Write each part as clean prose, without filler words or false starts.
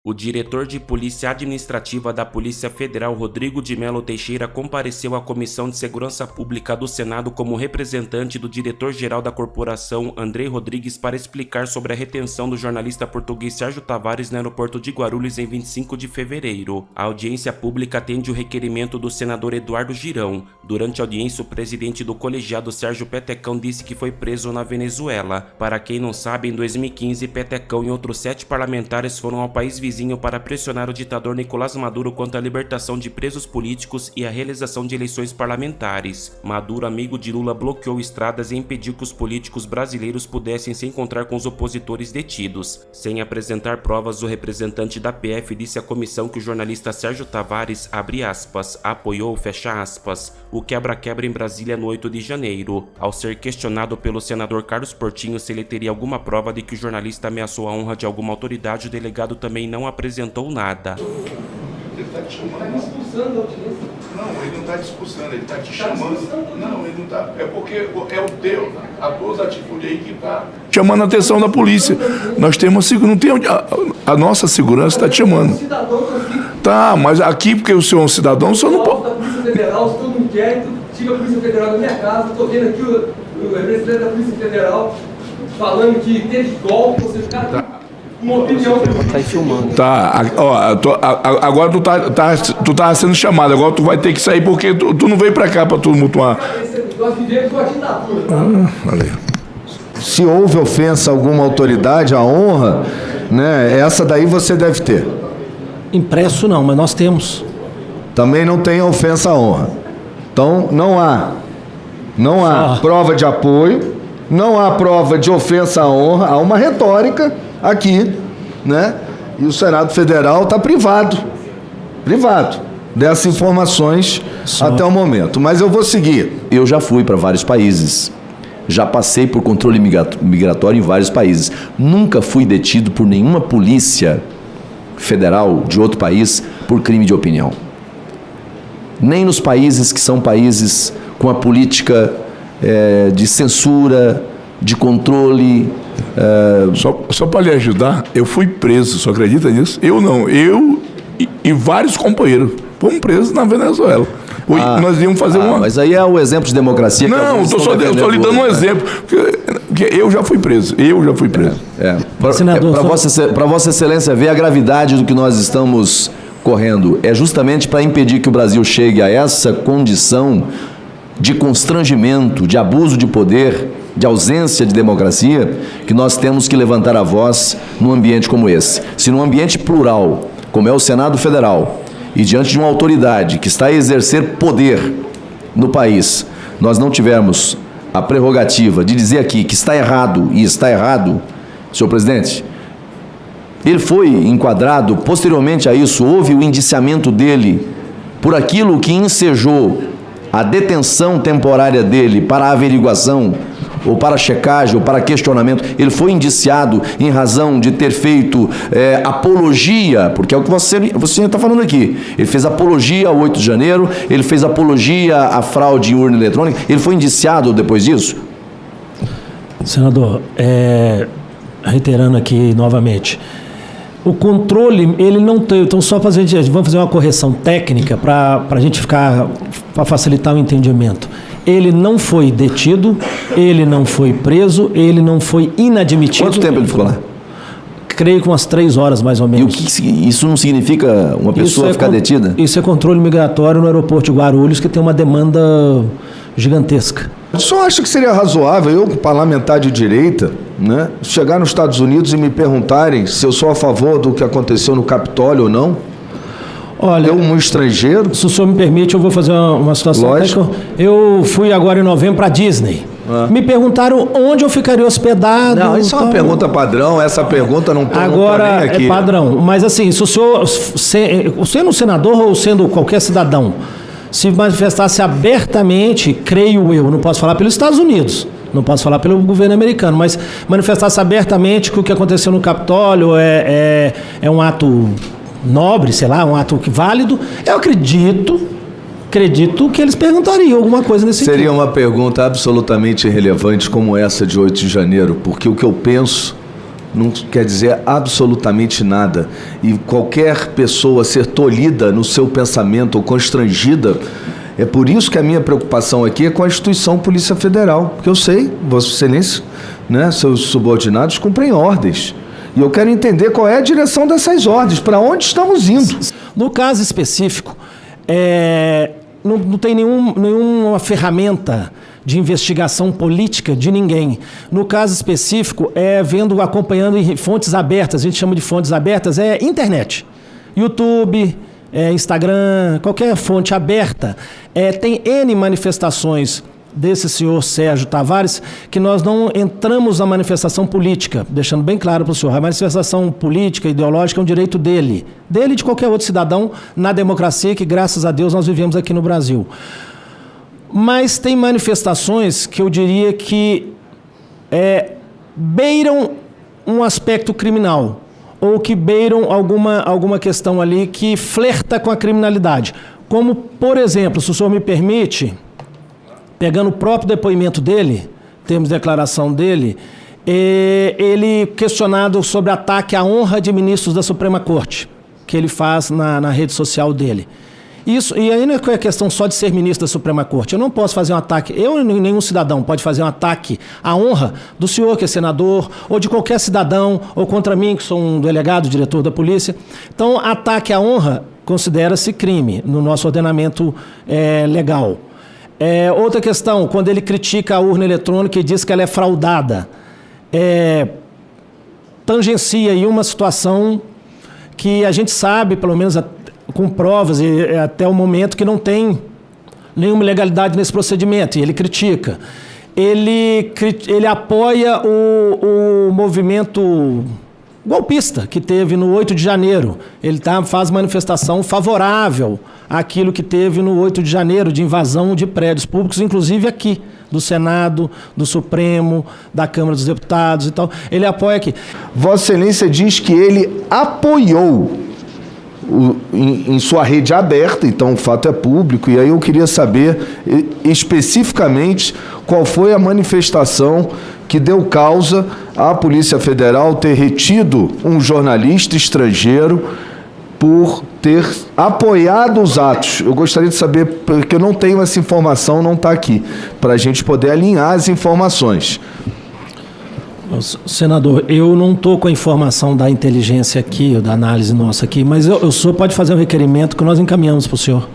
O diretor de Polícia Administrativa da Polícia Federal, Rodrigo de Mello Teixeira, compareceu à Comissão de Segurança Pública do Senado como representante do diretor-geral da corporação, Andrei Rodrigues, para explicar sobre a retenção do jornalista português Sérgio Tavares no aeroporto de Guarulhos em 25 de fevereiro. A audiência pública atende o requerimento do senador Eduardo Girão. Durante a audiência, o presidente do colegiado, Sérgio Petecão, disse que foi preso na Venezuela. Para quem não sabe, em 2015, Petecão e outros 7 parlamentares foram ao país vizinho para pressionar o ditador Nicolás Maduro quanto à libertação de presos políticos e a realização de eleições parlamentares. Maduro, amigo de Lula, bloqueou estradas e impediu que os políticos brasileiros pudessem se encontrar com os opositores detidos. Sem apresentar provas, o representante da PF disse à comissão que o jornalista Sérgio Tavares, abre aspas, apoiou, fecha aspas, o quebra-quebra em Brasília no 8 de janeiro. Ao ser questionado pelo senador Carlos Portinho se ele teria alguma prova de que o jornalista ameaçou a honra de alguma autoridade, o delegado também não apresentou nada. Ele está te chamando. Está me expulsando da audiência. Não, ele não está te expulsando, ele está te chamando. Não, ele não está. É porque é o teu, a tua atitude aí que está chamando a atenção da polícia. Nós temos não tem a nossa segurança está te chamando. Tá, mas aqui porque o senhor é um cidadão, o senhor não pode. Da Polícia Federal, se todo mundo quer, tira a Polícia Federal da minha casa. Estou vendo aqui o representante da Polícia Federal falando que teve golpe, você ficar uma opinião. Tá aí filmando. Tá, ó, agora tu tá sendo chamado, agora tu vai ter que sair porque tu não veio pra cá pra tumultuar. Nós vivemos uma ditadura, tá? Valeu. Se houve ofensa a alguma autoridade, a honra, né, essa daí você deve ter. Impresso não, mas nós temos. Também não tem ofensa à honra. Então, não há prova de apoio, não há prova de ofensa à honra, há uma retórica aqui, né? E o Senado Federal está privado dessas informações até o momento. Mas eu vou seguir. Eu já fui para vários países, já passei por controle migratório em vários países. Nunca fui detido por nenhuma polícia federal de outro país por crime de opinião. Nem nos países que são países com a política de censura, de controle. Só para lhe ajudar, eu fui preso, só acredita nisso? Eu não, eu e vários companheiros fomos presos na Venezuela. Nós íamos fazer uma... Mas aí é o exemplo de democracia. Não, eu estou lhe dando um exemplo, porque eu já fui preso, Para Vossa Excelência ver a gravidade do que nós estamos correndo, é justamente para impedir que o Brasil chegue a essa condição de constrangimento, de abuso de poder, de ausência de democracia, que nós temos que levantar a voz num ambiente como esse. Se num ambiente plural, como é o Senado Federal, e diante de uma autoridade que está a exercer poder no país, nós não tivermos a prerrogativa de dizer aqui que está errado, e está errado, senhor presidente, ele foi enquadrado, posteriormente a isso, houve o indiciamento dele por aquilo que ensejou a detenção temporária dele para averiguação, ou para checagem, ou para questionamento. Ele foi indiciado em razão de ter feito apologia, porque é o que você está falando aqui. Ele fez apologia ao 8 de janeiro, ele fez apologia à fraude em urna eletrônica. Ele foi indiciado depois disso? Senador, reiterando aqui novamente, o controle, ele não tem. Então, só vamos fazer uma correção técnica para a gente para facilitar o entendimento. Ele não foi detido, ele não foi preso, ele não foi inadmitido. Quanto tempo ele ficou lá? Creio que umas 3 horas, mais ou menos. E isso não significa uma pessoa ficar detida? Isso é controle migratório no aeroporto de Guarulhos, que tem uma demanda gigantesca. Eu só acho que seria razoável eu, parlamentar de direita, né, chegar nos Estados Unidos e me perguntarem se eu sou a favor do que aconteceu no Capitólio ou não. Olha, um estrangeiro. Se o senhor me permite, eu vou fazer uma situação. Lógico. Eu fui agora em novembro para a Disney. Me perguntaram onde eu ficaria hospedado. Não, isso é uma pergunta padrão. Essa pergunta não está agora nem aqui. É padrão. Mas assim, se o senhor, sendo um senador ou sendo qualquer cidadão, se manifestasse abertamente, creio eu, não posso falar pelos Estados Unidos, não posso falar pelo governo americano, mas manifestasse abertamente que o que aconteceu no Capitólio é um ato nobre, sei lá, um ato válido, eu acredito que eles perguntariam alguma coisa nesse sentido. Seria uma pergunta absolutamente irrelevante como essa de 8 de janeiro, porque o que eu penso não quer dizer absolutamente nada. E qualquer pessoa ser tolhida no seu pensamento ou constrangida, é por isso que a minha preocupação aqui é com a instituição Polícia Federal, porque eu sei, Vossa Excelência, né, seus subordinados cumprem ordens. E eu quero entender qual é a direção dessas ordens, para onde estamos indo. No caso específico, não tem nenhuma ferramenta de investigação política de ninguém. No caso específico, acompanhando em fontes abertas, a gente chama de fontes abertas, internet, YouTube, Instagram, qualquer fonte aberta. Tem N manifestações desse senhor Sérgio Tavares, que nós não entramos na manifestação política, deixando bem claro para o senhor, a manifestação política, ideológica é um direito dele e de qualquer outro cidadão na democracia que, graças a Deus, nós vivemos aqui no Brasil. Mas tem manifestações que eu diria que beiram um aspecto criminal, ou que beiram alguma questão ali que flerta com a criminalidade. Como, por exemplo, se o senhor me permite, pegando o próprio depoimento dele, temos declaração dele, ele questionado sobre ataque à honra de ministros da Suprema Corte, que ele faz na rede social dele. Isso, e aí não é questão só de ser ministro da Suprema Corte. Eu não posso fazer um ataque, eu nem nenhum cidadão pode fazer um ataque à honra do senhor, que é senador, ou de qualquer cidadão, ou contra mim, que sou um delegado, diretor da polícia. Então, ataque à honra considera-se crime no nosso ordenamento legal. Outra questão, quando ele critica a urna eletrônica e diz que ela é fraudada, tangencia aí uma situação que a gente sabe, pelo menos com provas, e até o momento que não tem nenhuma ilegalidade nesse procedimento, e ele critica. Ele apoia o movimento golpista que teve no 8 de janeiro. Ele faz manifestação favorável àquilo que teve no 8 de janeiro, de invasão de prédios públicos, inclusive aqui, do Senado, do Supremo, da Câmara dos Deputados e tal. Ele apoia aqui. Vossa Excelência diz que ele apoiou em sua rede aberta, então o fato é público, e aí eu queria saber especificamente qual foi a manifestação que deu causa à Polícia Federal ter retido um jornalista estrangeiro por ter apoiado os atos. Eu gostaria de saber, porque eu não tenho essa informação, não está aqui, para a gente poder alinhar as informações. Senador, eu não estou com a informação da inteligência aqui, da análise nossa aqui, mas o senhor pode fazer um requerimento que nós encaminhamos para o senhor.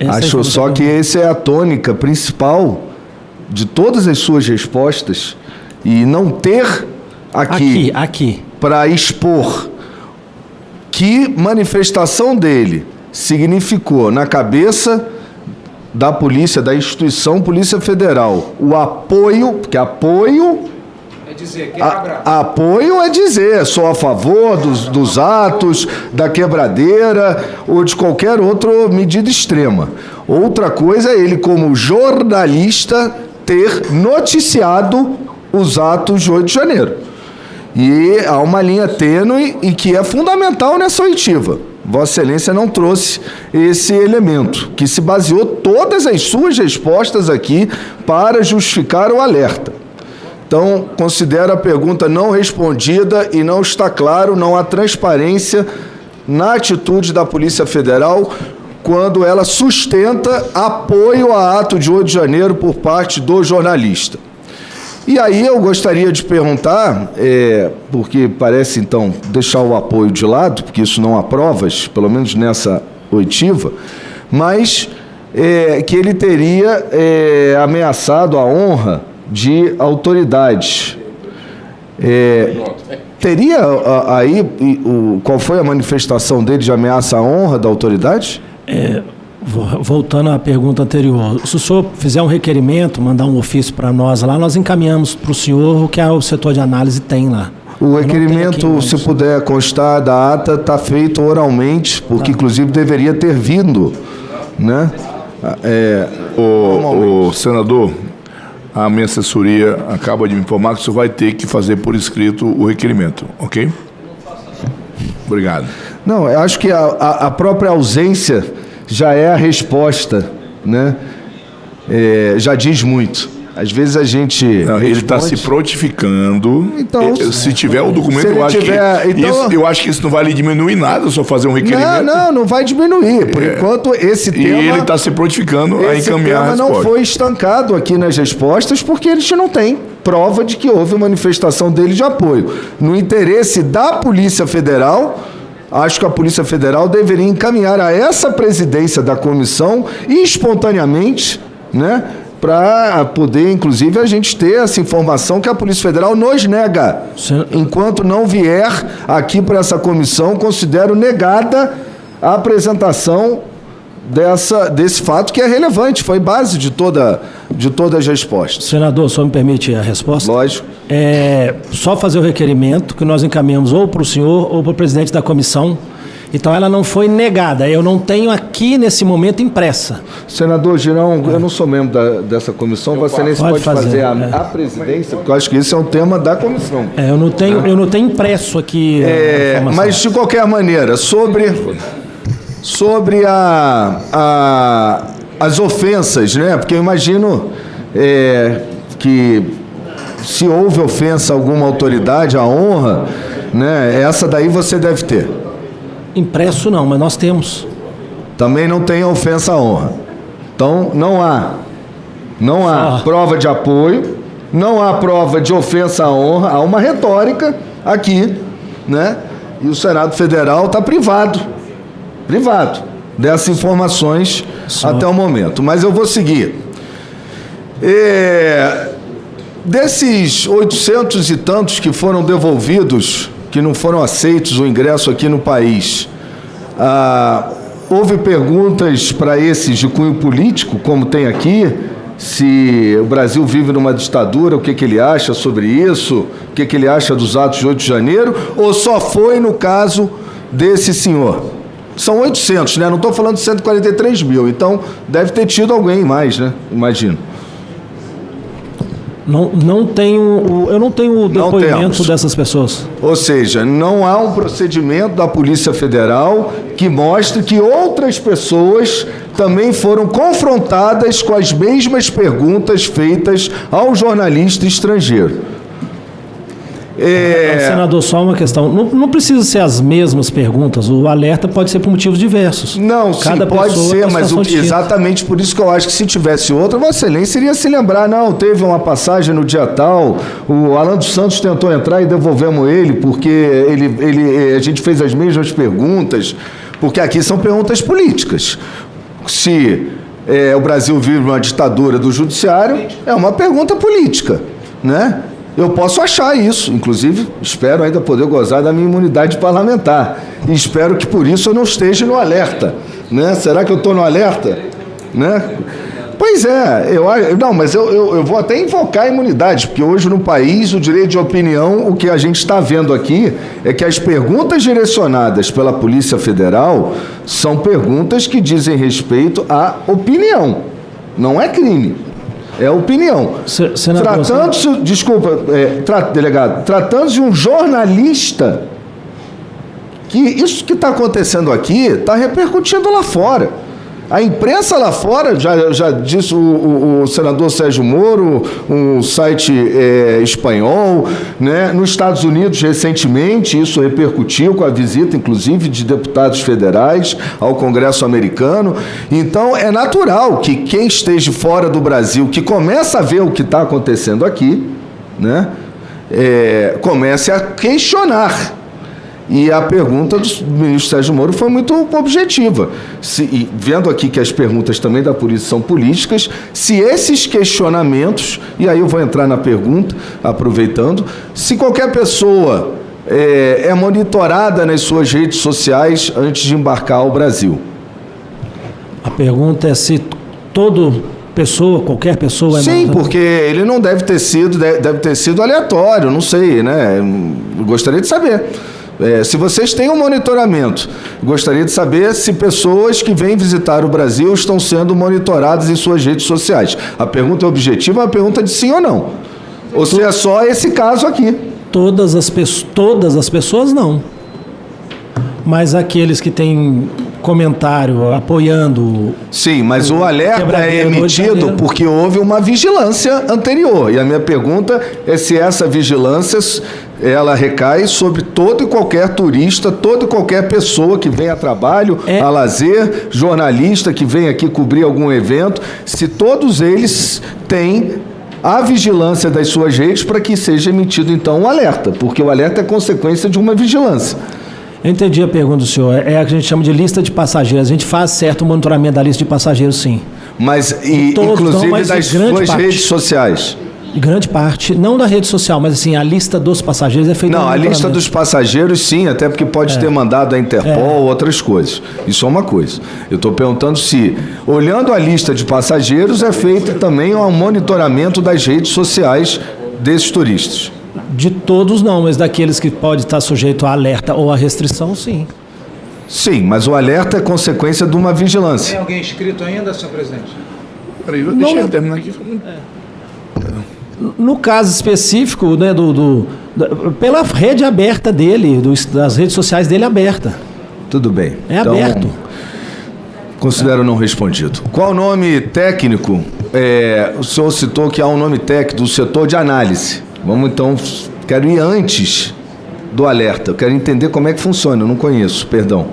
Acho só que essa é a tônica principal de todas as suas respostas, e não ter aqui. Para expor que manifestação dele significou na cabeça da polícia, da instituição Polícia Federal, o apoio, porque apoio é dizer, apoio é dizer, sou a favor dos atos, da quebradeira ou de qualquer outra medida extrema. Outra coisa é ele, como jornalista, ter noticiado os atos de 8 de janeiro. E há uma linha tênue e que é fundamental nessa oitiva. Vossa Excelência não trouxe esse elemento, que se baseou todas as suas respostas aqui para justificar o alerta. Então, considero a pergunta não respondida e não está claro, não há transparência na atitude da Polícia Federal quando ela sustenta apoio a ato de 8 de janeiro por parte do jornalista. E aí eu gostaria de perguntar, porque parece, então, deixar o apoio de lado, porque isso não há provas, pelo menos nessa oitiva, mas que ele teria ameaçado a honra de autoridades. Teria aí, qual foi a manifestação dele de ameaça à honra da autoridade? Voltando à pergunta anterior, se o senhor fizer um requerimento, mandar um ofício para nós lá, nós encaminhamos para o senhor o que o setor de análise tem lá. O requerimento, se puder constar da ata, está feito oralmente, porque inclusive deveria ter vindo, né? O senador, a minha assessoria acaba de me informar que o senhor vai ter que fazer por escrito o requerimento, ok? Obrigado. Não, eu acho que a própria ausência já é a resposta, né? Já diz muito. Às vezes a gente... Não, ele está se prontificando. Então, se tiver o documento, eu acho que isso não vai lhe diminuir nada, só fazer um requerimento. Não vai diminuir. Por enquanto, esse tema... E ele está se prontificando a encaminhar a resposta. Esse tema não foi estancado aqui nas respostas, porque a gente não tem prova de que houve manifestação dele de apoio. No interesse da Polícia Federal, acho que a Polícia Federal deveria encaminhar a essa presidência da comissão e espontaneamente, né, para poder, inclusive, a gente ter essa informação que a Polícia Federal nos nega. Enquanto não vier aqui para essa comissão, considero negada a apresentação desse fato que é relevante, foi base de todas as respostas. Senador, só me permite a resposta? Lógico. Só fazer o requerimento que nós encaminhamos ou para o senhor ou para o presidente da comissão. Então ela não foi negada, eu não tenho aqui nesse momento impressa. Senador Girão, eu não sou membro dessa comissão, Vossa Excelência pode fazer a presidência, porque eu acho que esse é um tema da comissão. Eu não tenho impresso aqui a informação. Mas de qualquer maneira, sobre as ofensas, né? Porque eu imagino que se houve ofensa a alguma autoridade, a honra, né? Essa daí você deve ter. Impresso não, mas nós temos. Também não tem ofensa à honra. Então, não há prova de apoio, não há prova de ofensa à honra, há uma retórica aqui, né? E o Senado Federal está privado dessas informações até o momento. Mas eu vou seguir. Desses 800 e tantos que foram devolvidos, que não foram aceitos o ingresso aqui no país, houve perguntas para esses de cunho político, como tem aqui, se o Brasil vive numa ditadura, o que ele acha sobre isso, o que ele acha dos atos de 8 de janeiro, ou só foi no caso desse senhor? São 800, né? Não estou falando de 143 mil, então deve ter tido alguém mais, né? Imagino. Eu não tenho o depoimento dessas pessoas. Ou seja, não há um procedimento da Polícia Federal que mostre que outras pessoas também foram confrontadas com as mesmas perguntas feitas ao jornalista estrangeiro. Senador, só uma questão. Não precisa ser as mesmas perguntas. O alerta pode ser por motivos diversos. Não, sim, pode ser, mas exatamente por isso que eu acho que se tivesse outra, Vossa Excelência iria se lembrar. Não, teve uma passagem no dia tal, o Alan dos Santos tentou entrar e devolvemos ele, porque a gente fez as mesmas perguntas, porque aqui são perguntas políticas. Se o Brasil vive uma ditadura do judiciário, é uma pergunta política, né? Eu posso achar isso, inclusive espero ainda poder gozar da minha imunidade parlamentar e espero que por isso eu não esteja no alerta, né? Será que eu estou no alerta? Né? Pois é, mas eu vou até invocar a imunidade, porque hoje no país o direito de opinião, o que a gente está vendo aqui é que as perguntas direcionadas pela Polícia Federal são perguntas que dizem respeito à opinião, não é crime. É opinião. Tratando-se, delegado, tratando-se de um jornalista, que isso que está acontecendo aqui está repercutindo lá fora. A imprensa lá fora, já disse o senador Sérgio Moro, um site espanhol, né? Nos Estados Unidos, recentemente, isso repercutiu com a visita, inclusive, de deputados federais ao Congresso americano. Então, é natural que quem esteja fora do Brasil, que começa a ver o que está acontecendo aqui, né? Comece a questionar. E a pergunta do ministro Sérgio Moro foi muito objetiva. E vendo aqui que as perguntas também da polícia são políticas, se esses questionamentos, e aí eu vou entrar na pergunta, aproveitando, se qualquer pessoa é monitorada nas suas redes sociais antes de embarcar ao Brasil. A pergunta é se qualquer pessoa... Sim, porque ele não deve ter sido aleatório, não sei, né? Eu gostaria de saber. Se vocês têm um monitoramento, gostaria de saber se pessoas que vêm visitar o Brasil estão sendo monitoradas em suas redes sociais. A pergunta é objetiva, é uma pergunta de sim ou não. Ou se é só esse caso aqui. Todas as pessoas não. Mas aqueles que têm comentário apoiando... Sim, mas o alerta é emitido porque houve uma vigilância anterior. E a minha pergunta é se essa vigilância ela recai sobre todo e qualquer turista, toda e qualquer pessoa que vem a trabalho, a lazer, jornalista que vem aqui cobrir algum evento, se todos eles têm a vigilância das suas redes para que seja emitido então um alerta, porque o alerta é consequência de uma vigilância. Eu entendi a pergunta do senhor. É a que a gente chama de lista de passageiros. A gente faz certo monitoramento da lista de passageiros, sim. Mas, inclusive, das suas redes sociais? De grande parte, não da rede social, mas assim, a lista dos passageiros é feita... Não, a lista dos passageiros, sim, até porque pode ter mandado a Interpol, outras coisas. Isso é uma coisa. Eu estou perguntando se, olhando a lista de passageiros, é feito também um monitoramento das redes sociais desses turistas. De todos não, mas daqueles que pode estar sujeito a alerta ou a restrição, sim. Sim, mas o alerta é consequência de uma vigilância. Tem alguém inscrito ainda, senhor presidente? Peraí, deixa eu terminar aqui. No caso específico, né, pela rede aberta dele, das redes sociais dele aberta. Tudo bem. É então, aberto. Considero não respondido. Qual o nome técnico? O senhor citou que há um nome técnico do setor de análise. Vamos então, quero ir antes do alerta. Eu quero entender como é que funciona, eu não conheço, perdão.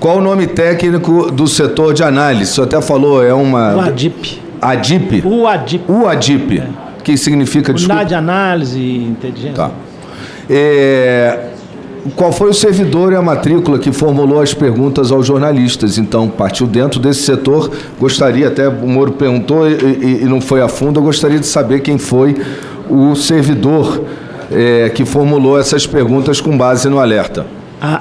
Qual o nome técnico do setor de análise? O senhor até falou, é uma... O ADIP. ADIP? O ADIP. O ADIP. Que significa... Unidade de Análise e Inteligência. Tá. Qual foi o servidor e a matrícula que formulou as perguntas aos jornalistas? Então, partiu dentro desse setor. Gostaria, até o Moro perguntou e não foi a fundo, eu gostaria de saber quem foi o servidor que formulou essas perguntas com base no alerta.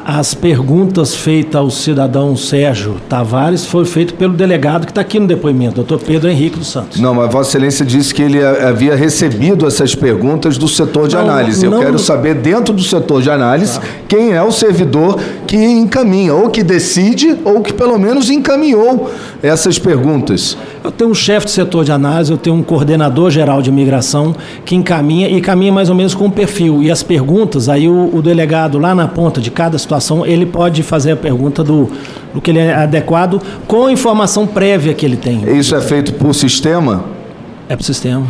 As perguntas feitas ao cidadão Sérgio Tavares foram feitas pelo delegado que está aqui no depoimento, doutor Pedro Henrique dos Santos. Não, mas Vossa Excelência disse que ele havia recebido essas perguntas do setor de análise. Eu quero saber, dentro do setor de análise, quem é o servidor que encaminha, ou que decide, ou que pelo menos encaminhou essas perguntas. Eu tenho um chefe de setor de análise, eu tenho um coordenador geral de imigração que encaminha mais ou menos com um perfil. E as perguntas, aí o delegado lá na ponta de cada situação, ele pode fazer a pergunta do que ele é adequado com a informação prévia que ele tem. Isso é feito por sistema? É por sistema.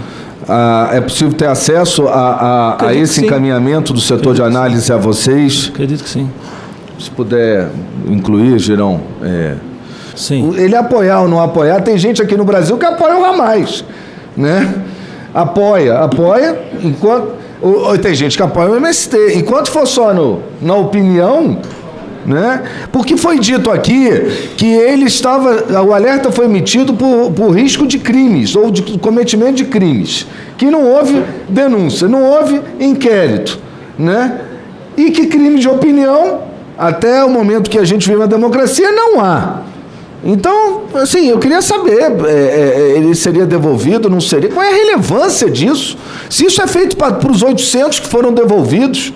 É possível ter acesso a esse encaminhamento do setor de análise a vocês? Acredito que sim. Se puder incluir, Girão. Sim. Ele apoiar ou não apoiar, tem gente aqui no Brasil que apoia o Hamas, né? Apoia, enquanto... Tem gente que apoia o MST. Enquanto for só na opinião, né? Porque foi dito aqui que o alerta foi emitido por risco de crimes, ou de cometimento de crimes, que não houve denúncia, não houve inquérito, né? E que crime de opinião, até o momento que a gente vive na democracia, não há. Então, assim, eu queria saber, ele seria devolvido, não seria? Qual é a relevância disso? Se isso é feito para os 800 que foram devolvidos,